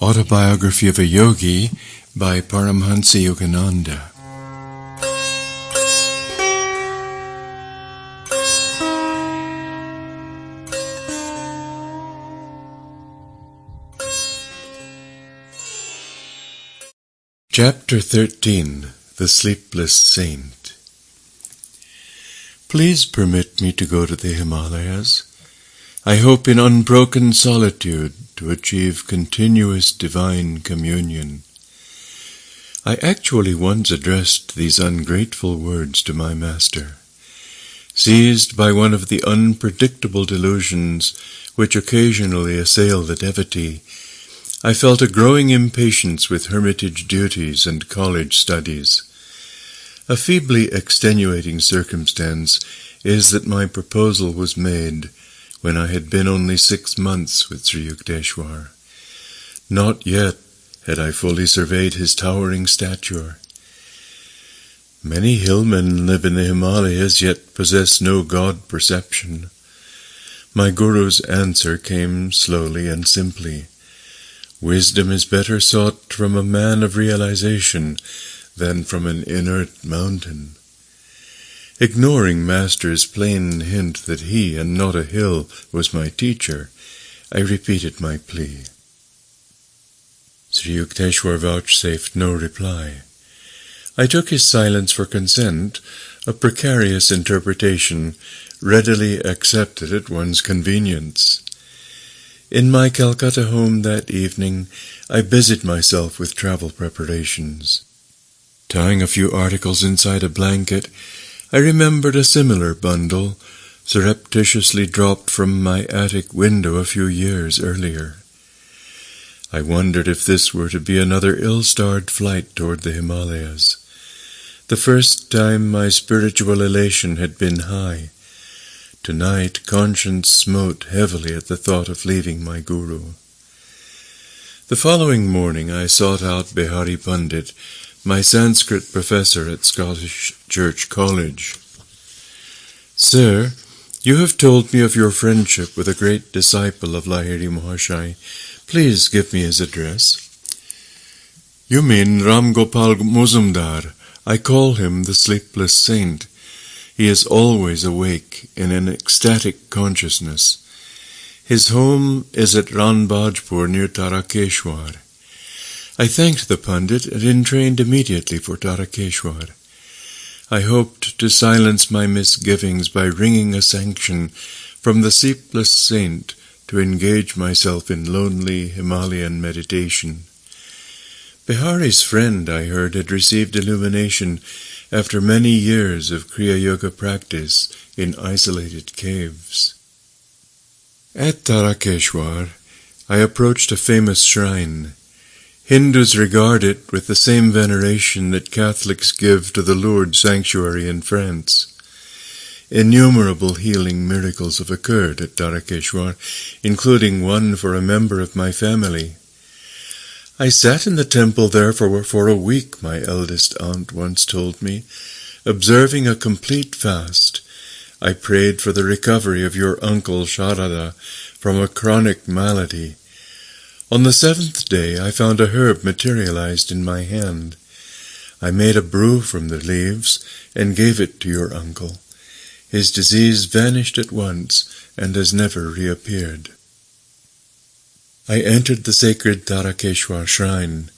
Autobiography of a Yogi by Paramahamsa Yogananda. Chapter 13. The Sleepless Saint. Please permit me to go to the Himalayas. I hope in unbroken solitude to achieve continuous divine communion. I actually once addressed these ungrateful words to my master. Seized by one of the unpredictable delusions which occasionally assail the devotee, I felt a growing impatience with hermitage duties and college studies. A feebly extenuating circumstance is that my proposal was made when I had been only 6 months with Sri Yukteswar. Not yet had I fully surveyed his towering stature. Many hillmen live in the Himalayas, yet possess no God perception. My Guru's answer came slowly and simply. Wisdom is better sought from a man of realization than from an inert mountain. Ignoring Master's plain hint that he and not a hill was my teacher, I repeated my plea. Sri Yukteswar vouchsafed no reply. I took his silence for consent, a precarious interpretation readily accepted at one's convenience. In my Calcutta home that evening, I busied myself with travel preparations. Tying a few articles inside a blanket, I remembered a similar bundle, surreptitiously dropped from my attic window a few years earlier. I wondered if this were to be another ill-starred flight toward the Himalayas. The first time my spiritual elation had been high. Tonight conscience smote heavily at the thought of leaving my Guru. The following morning I sought out Bihari Pandit, my Sanskrit professor at Scottish Church College. Sir, you have told me of your friendship with a great disciple of Lahiri Mahashai. Please give me his address. You mean Ram Gopal Muzumdar. I call him the Sleepless Saint. He is always awake in an ecstatic consciousness. His home is at Ranbajpur near Tarakeshwar. I thanked the Pandit and entrained immediately for Tarakeshwar. I hoped to silence my misgivings by wringing a sanction from the Sleepless Saint to engage myself in lonely Himalayan meditation. Bihari's friend, I heard, had received illumination after many years of Kriya Yoga practice in isolated caves. At Tarakeshwar, I approached a famous shrine. Hindus regard it with the same veneration that Catholics give to the Lourdes sanctuary in France. Innumerable healing miracles have occurred at Tarakeshwar, including one for a member of my family. I sat in the temple there for a week, my eldest aunt once told me, observing a complete fast. I prayed for the recovery of your uncle Sharada from a chronic malady. On the 7th day I found a herb materialized in my hand. I made a brew from the leaves and gave it to your uncle. His disease vanished at once and has never reappeared. I entered the sacred Tarakeshwar shrine.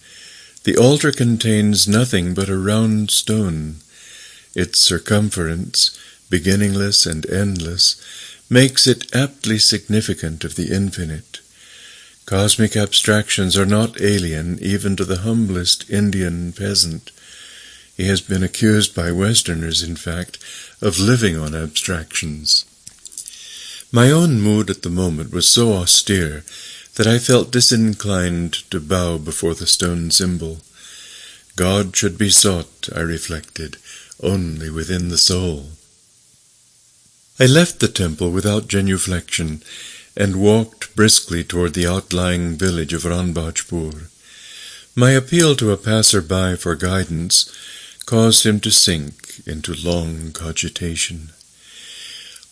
The altar contains nothing but a round stone. Its circumference, beginningless and endless, makes it aptly significant of the infinite. Cosmic abstractions are not alien even to the humblest Indian peasant. He has been accused by Westerners, in fact, of living on abstractions. My own mood at the moment was so austere that I felt disinclined to bow before the stone symbol. God should be sought, I reflected, only within the soul. I left the temple without genuflection and walked briskly toward the outlying village of Ranbajpur. My appeal to a passer-by for guidance caused him to sink into long cogitation.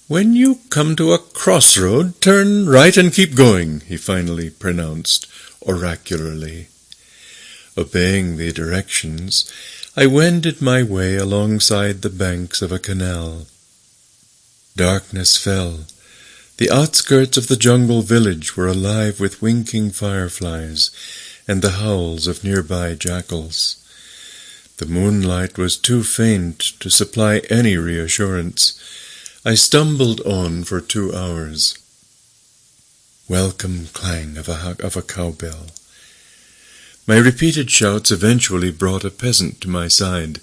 "When you come to a crossroad, turn right and keep going," he finally pronounced, oracularly. Obeying the directions, I wended my way alongside the banks of a canal. Darkness fell. The outskirts of the jungle village were alive with winking fireflies and the howls of nearby jackals. The moonlight was too faint to supply any reassurance. I stumbled on for 2 hours. Welcome clang of a cowbell. My repeated shouts eventually brought a peasant to my side.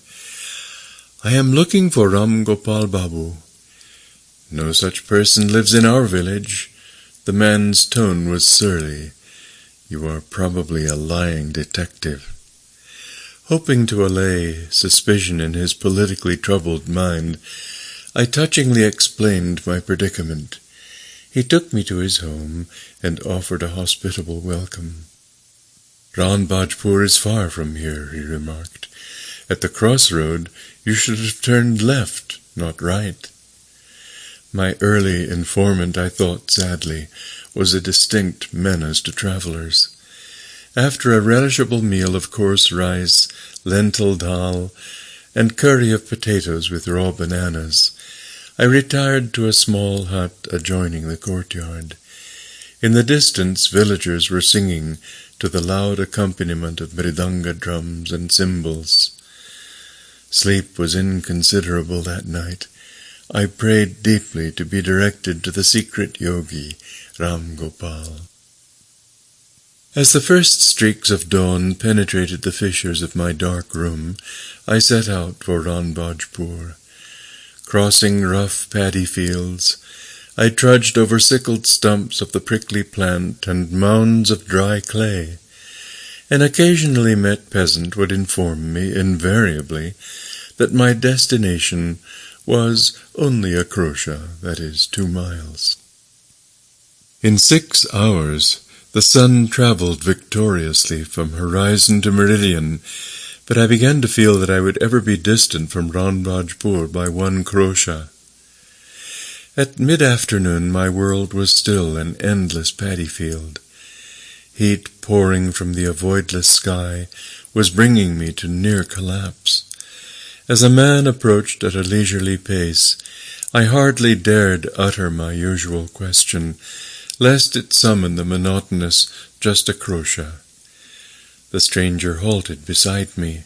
"I am looking for Ram Gopal Babu." "No such person lives in our village." The man's tone was surly. "You are probably a lying detective." Hoping to allay suspicion in his politically troubled mind, I touchingly explained my predicament. He took me to his home and offered a hospitable welcome. "Ranbajpur is far from here," he remarked. "At the crossroad, you should have turned left, not right." My early informant, I thought sadly, was a distinct menace to travelers. After a relishable meal of coarse rice, lentil dal, and curry of potatoes with raw bananas, I retired to a small hut adjoining the courtyard. In the distance, villagers were singing to the loud accompaniment of mridanga drums and cymbals. Sleep was inconsiderable that night. I prayed deeply to be directed to the secret yogi, Ram Gopal. As the first streaks of dawn penetrated the fissures of my dark room, I set out for Ranbajpur. Crossing rough paddy fields, I trudged over sickled stumps of the prickly plant and mounds of dry clay. An occasionally met peasant would inform me, invariably, that my destination was only a krosha, that is, 2 miles. In 6 hours, the sun traveled victoriously from horizon to meridian, but I began to feel that I would ever be distant from Ranbajpur by 1 krosha. At mid-afternoon my world was still an endless paddy field. Heat pouring from the avoidless sky was bringing me to near collapse. As a man approached at a leisurely pace, I hardly dared utter my usual question, lest it summon the monotonous "just a krosha." The stranger halted beside me.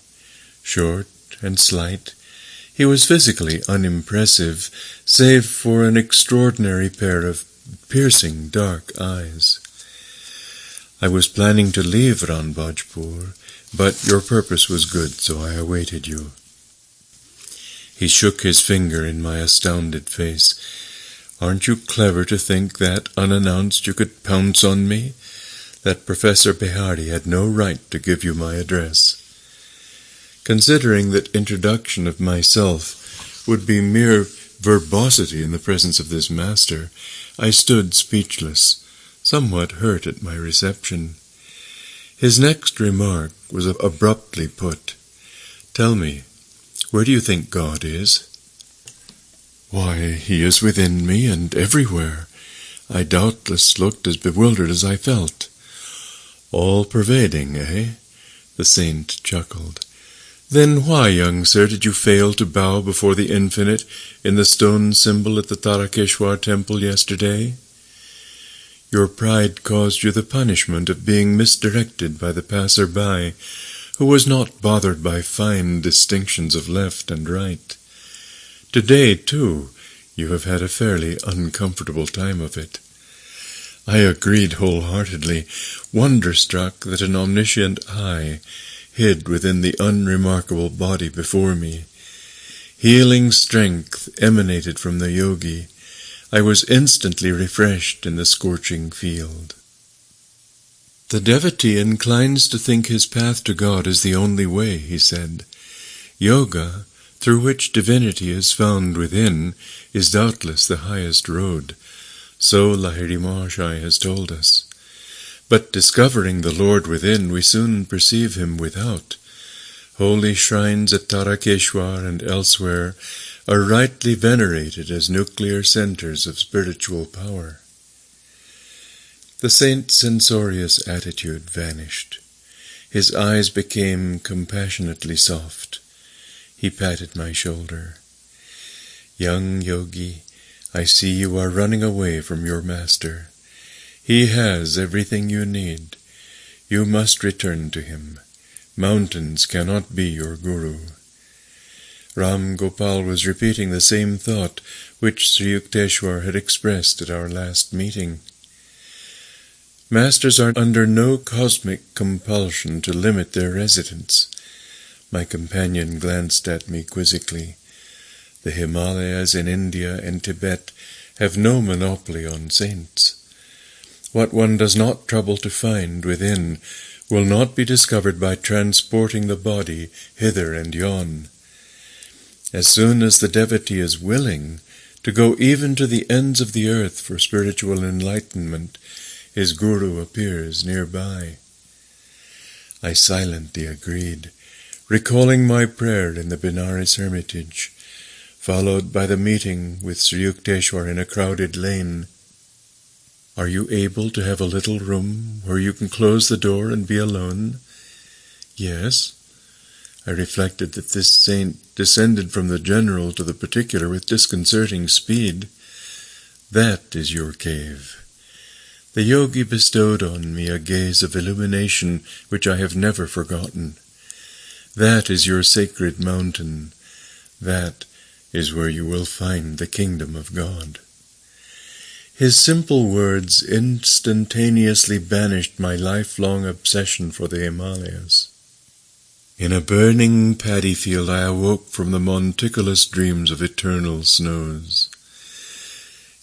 Short and slight, he was physically unimpressive, save for an extraordinary pair of piercing dark eyes. "I was planning to leave Ranbajpur, but your purpose was good, so I awaited you." He shook his finger in my astounded face. "Aren't you clever to think that, unannounced, you could pounce on me? That Professor Behari had no right to give you my address." Considering that introduction of myself would be mere verbosity in the presence of this master, I stood speechless, somewhat hurt at my reception. His next remark was abruptly put. "Tell me, where do you think God is?" "Why, he is within me and everywhere." I doubtless looked as bewildered as I felt. "All-pervading, eh?" The saint chuckled. "Then why, young sir, did you fail to bow before the infinite in the stone symbol at the Tarakeshwar temple yesterday? Your pride caused you the punishment of being misdirected by the passer-by, who was not bothered by fine distinctions of left and right. Today, too, you have had a fairly uncomfortable time of it." I agreed wholeheartedly, wonderstruck that an omniscient eye hid within the unremarkable body before me. Healing strength emanated from the yogi. I was instantly refreshed in the scorching field. "The devotee inclines to think his path to God is the only way," he said. "Yoga, through which divinity is found within, is doubtless the highest road. So Lahiri Mahashaya has told us. But discovering the Lord within, we soon perceive him without. Holy shrines at Tarakeshwar and elsewhere are rightly venerated as nuclear centers of spiritual power." The saint's censorious attitude vanished. His eyes became compassionately soft. He patted my shoulder. "Young Yogi, I see you are running away from your master. He has everything you need. You must return to him. Mountains cannot be your guru." Ram Gopal was repeating the same thought which Sri Yukteswar had expressed at our last meeting. Masters are under no cosmic compulsion to limit their residence. My companion glanced at me quizzically. The Himalayas in India and Tibet have no monopoly on saints. What one does not trouble to find within will not be discovered by transporting the body hither and yon. As soon as the devotee is willing to go even to the ends of the earth for spiritual enlightenment, his guru appears nearby. I silently agreed, recalling my prayer in the Benares hermitage, followed by the meeting with Sri Yukteswar in a crowded lane. "Are you able to have a little room where you can close the door and be alone?" "Yes." I reflected that this saint descended from the general to the particular with disconcerting speed. "That is your cave." The yogi bestowed on me a gaze of illumination which I have never forgotten. "That is your sacred mountain. That is where you will find the kingdom of God." His simple words instantaneously banished my lifelong obsession for the Himalayas. In a burning paddy field I awoke from the monticulous dreams of eternal snows.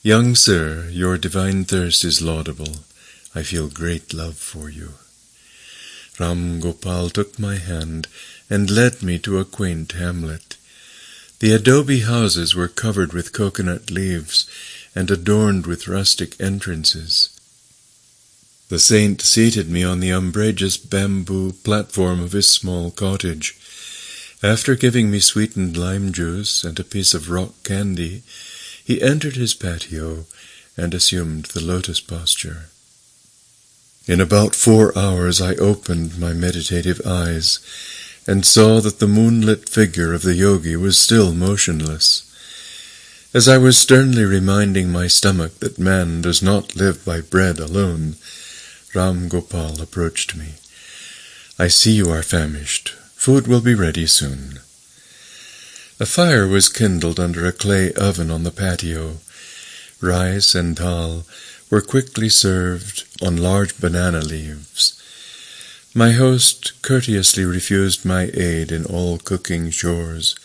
"Young sir, your divine thirst is laudable. I feel great love for you." Ram Gopal took my hand and led me to a quaint hamlet. The adobe houses were covered with coconut leaves and adorned with rustic entrances. The saint seated me on the umbrageous bamboo platform of his small cottage. After giving me sweetened lime juice and a piece of rock candy, he entered his patio and assumed the lotus posture. In about 4 hours I opened my meditative eyes and saw that the moonlit figure of the yogi was still motionless. As I was sternly reminding my stomach that man does not live by bread alone, Ram Gopal approached me. "I see you are famished. Food will be ready soon." A fire was kindled under a clay oven on the patio. Rice and dal were quickly served on large banana leaves. My host courteously refused my aid in all cooking chores.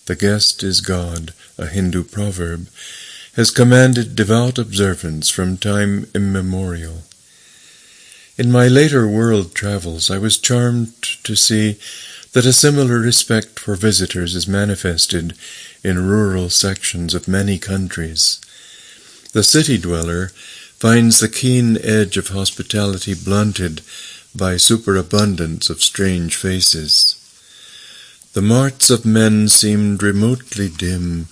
"The guest is God," a Hindu proverb, has commanded devout observance from time immemorial. In my later world travels, I was charmed to see that a similar respect for visitors is manifested in rural sections of many countries. The city dweller finds the keen edge of hospitality blunted by superabundance of strange faces. The marts of men seemed remotely dim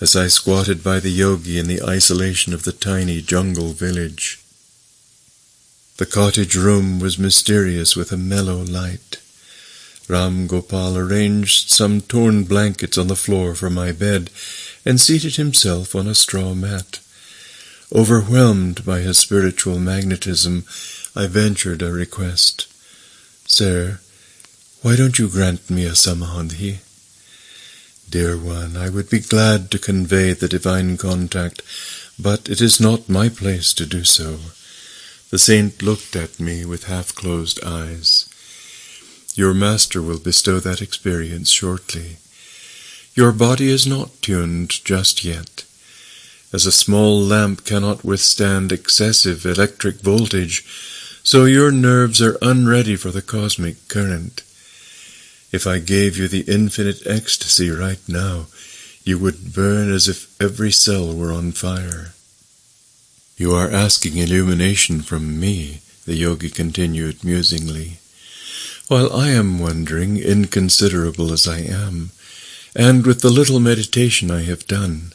as I squatted by the yogi in the isolation of the tiny jungle village. The cottage room was mysterious with a mellow light. Ram Gopal arranged some torn blankets on the floor for my bed and seated himself on a straw mat. Overwhelmed by his spiritual magnetism, I ventured a request. "Sir, why don't you grant me a samadhi?" "Dear one, I would be glad to convey the divine contact, but it is not my place to do so." The saint looked at me with half-closed eyes. "Your master will bestow that experience shortly. Your body is not tuned just yet. As a small lamp cannot withstand excessive electric voltage, so your nerves are unready for the cosmic current. If I gave you the infinite ecstasy right now, you would burn as if every cell were on fire." "You are asking illumination from me," the yogi continued musingly, "while I am wondering, inconsiderable as I am, and with the little meditation I have done,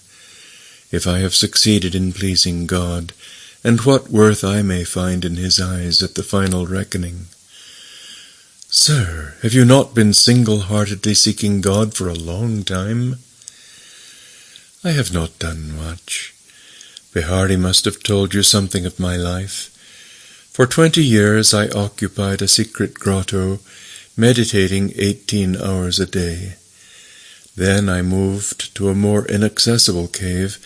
if I have succeeded in pleasing God, and what worth I may find in his eyes at the final reckoning. Sir, have you not been single-heartedly seeking God for a long time? I have not done much. Bihari must have told you something of my life. For 20 years I occupied a secret grotto, meditating 18 hours a day. Then I moved to a more inaccessible cave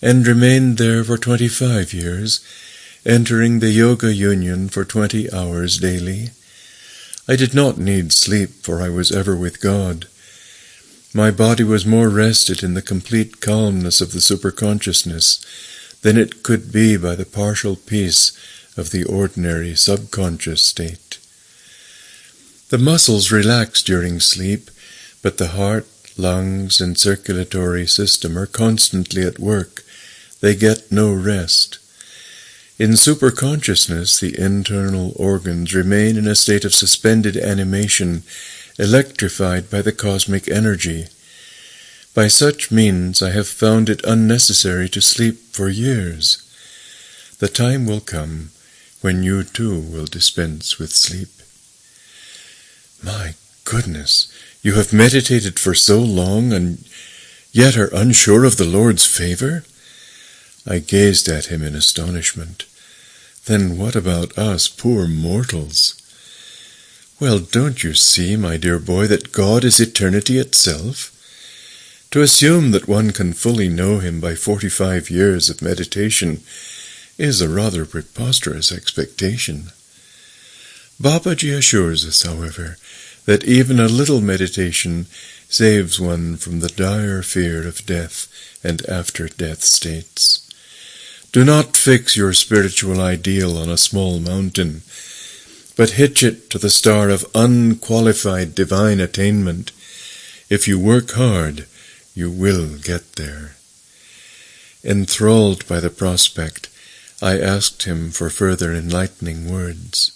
and remained there for 25 years, entering the yoga union for 20 hours daily. I did not need sleep, for I was ever with God. My body was more rested in the complete calmness of the superconsciousness than it could be by the partial peace of the ordinary subconscious state. The muscles relax during sleep, but the heart, lungs, and circulatory system are constantly at work. They get no rest. In superconsciousness, the internal organs remain in a state of suspended animation, electrified by the cosmic energy. By such means I have found it unnecessary to sleep for years. The time will come when you too will dispense with sleep. My goodness, you have meditated for so long and yet are unsure of the Lord's favor? I gazed at him in astonishment. Then what about us poor mortals? Well, don't you see, my dear boy, that God is eternity itself? To assume that one can fully know him by 45 years of meditation is a rather preposterous expectation. Babaji assures us, however, that even a little meditation saves one from the dire fear of death and after-death states. Do not fix your spiritual ideal on a small mountain, but hitch it to the star of unqualified divine attainment. If you work hard, you will get there. Enthralled by the prospect, I asked him for further enlightening words.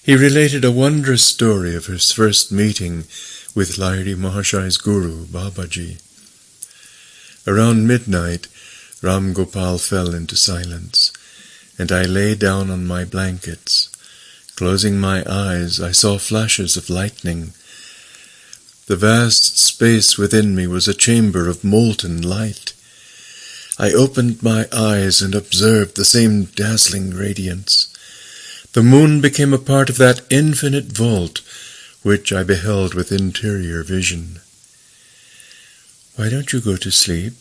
He related a wondrous story of his first meeting with Lahiri Mahashai's guru, Babaji. Around midnight, Ram Gopal fell into silence, and I lay down on my blankets. Closing my eyes, I saw flashes of lightning. The vast space within me was a chamber of molten light. I opened my eyes and observed the same dazzling radiance. The moon became a part of that infinite vault which I beheld with interior vision. Why don't you go to sleep?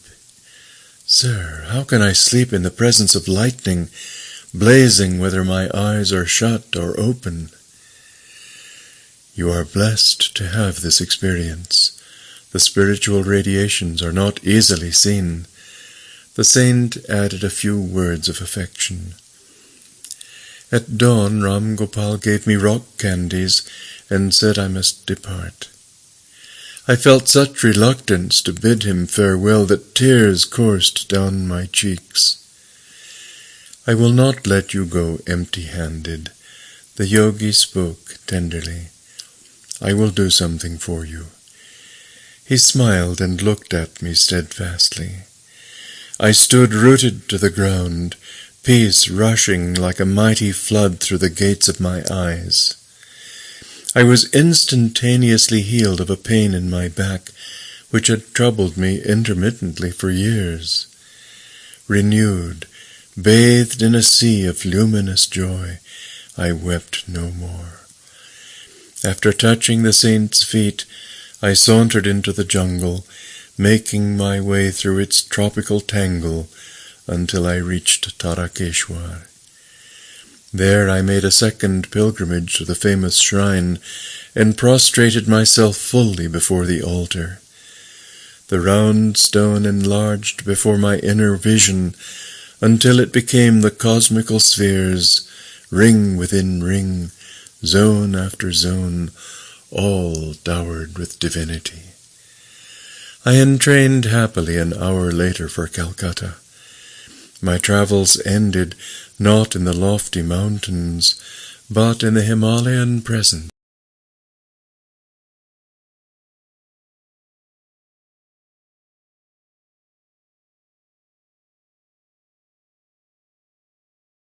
Sir, how can I sleep in the presence of lightning, blazing whether my eyes are shut or open? You are blessed to have this experience. The spiritual radiations are not easily seen. The saint added a few words of affection. At dawn, Ram Gopal gave me rock candies and said I must depart. I felt such reluctance to bid him farewell that tears coursed down my cheeks. I will not let you go empty-handed. The yogi spoke tenderly. I will do something for you. He smiled and looked at me steadfastly. I stood rooted to the ground, peace rushing like a mighty flood through the gates of my eyes. I was instantaneously healed of a pain in my back, which had troubled me intermittently for years. Renewed, bathed in a sea of luminous joy, I wept no more. After touching the saint's feet, I sauntered into the jungle, making my way through its tropical tangle until I reached Tarakeshwar. There I made a second pilgrimage to the famous shrine and prostrated myself fully before the altar. The round stone enlarged before my inner vision until it became the cosmical spheres, ring within ring, zone after zone, all dowered with divinity. I entrained happily an hour later for Calcutta. My travels ended not in the lofty mountains, but in the Himalayan presence.